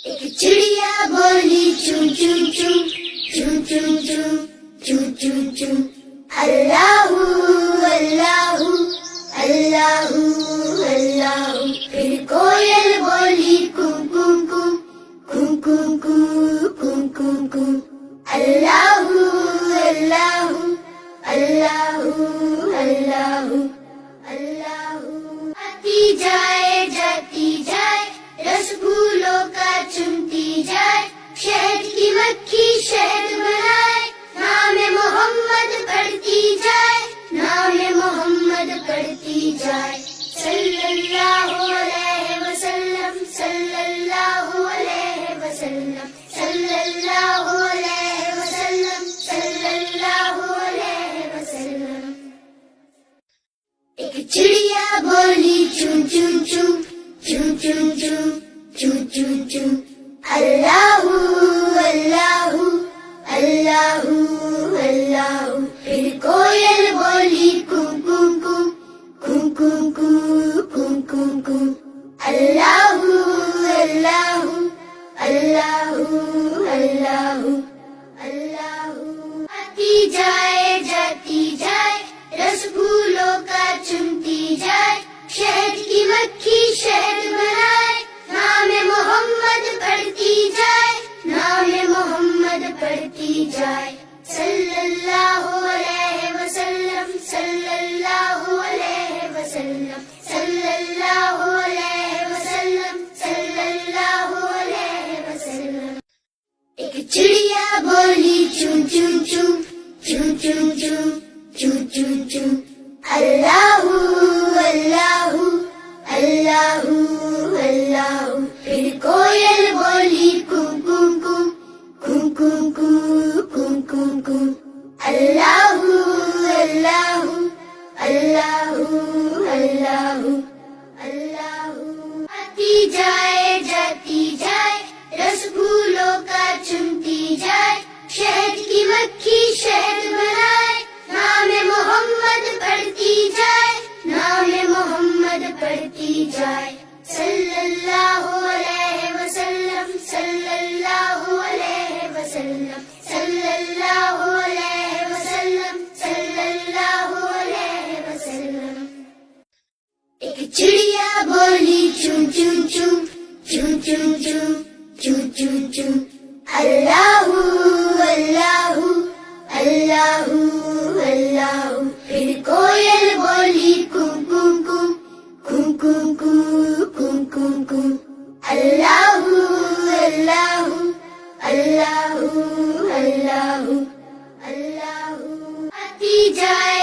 ایک چڑیا بولی چوں چوں چوں چوں چوں چوں چوں چوں چوں اللہ اللہ اللہ اللہ. پھر کوئل بولی کوں کوں کوں کوں کوں کوں کوں کوں کوں اللہ اللہ اللہ اللہ اللہ. آتی جائے جاتی جائے رس پھولوں کا چنتی جائے شہد کی مکھی شہد بنائے نام محمد پڑھتی جائے نام محمد پڑھتی جائے صلی اللہ علیہ وسلم صلی اللہ علیہ وسلم صلی اللہ علیہ وسلم صلی اللہ علیہ وسلم. ایک چڑیا بولی چوں چوں چوں چوں چوں چوں چوں چوں چوں اللہ اللہ اللہ اللہ. پھر کوئل بولی کوں کوں کوں کوں کوں کوں کوں کوں کوں اللہ اللہ اللہ اللہ اللہ. آتی جائے جاتی جائے رس پھولوں کا چنتی جائے شہد کی مکھی شہد بنائے نام محمد پڑھتی جائے نام محمد پڑھتی جائے صلی اللہ علیہ وسلم صلی اللہ علیہ وسلم صلی اللہ علیہ وسلم صلی اللہ علیہ وسلم. ایک چڑیا بولی چوں چوں چوں چوں چوں چوں چوں چوں چوں اللہ اللہ اللہ اللہ. پھر کوئل بولی کوں کوں کوں کوں کوں کوں کوں کوں کوں اللہ اللہ اللہ اللہ اللہ. آتی جائے جاتی جائے رس پھولوں کا چنتی جائے شہد کی مکھی شہد بنائے نام محمد پڑھتی جائے نام محمد پڑھتی جائے صلی اللہ علیہ وسلم صلی اللہ علیہ وسلم صلی اللہ علیہ وسلم صلی اللہ علیہ وسلم. ایک چڑیا بولی چوں چوں چوں چوں چوں چوں چوں چوں چوں اللہ اللہ اللہ اللہ. پھر کوئل بولی کوں کوں کوں کوں کوں کوں کوں کوں کوں اللہ اللہ اللہ اللہ اللہ. آتی جائے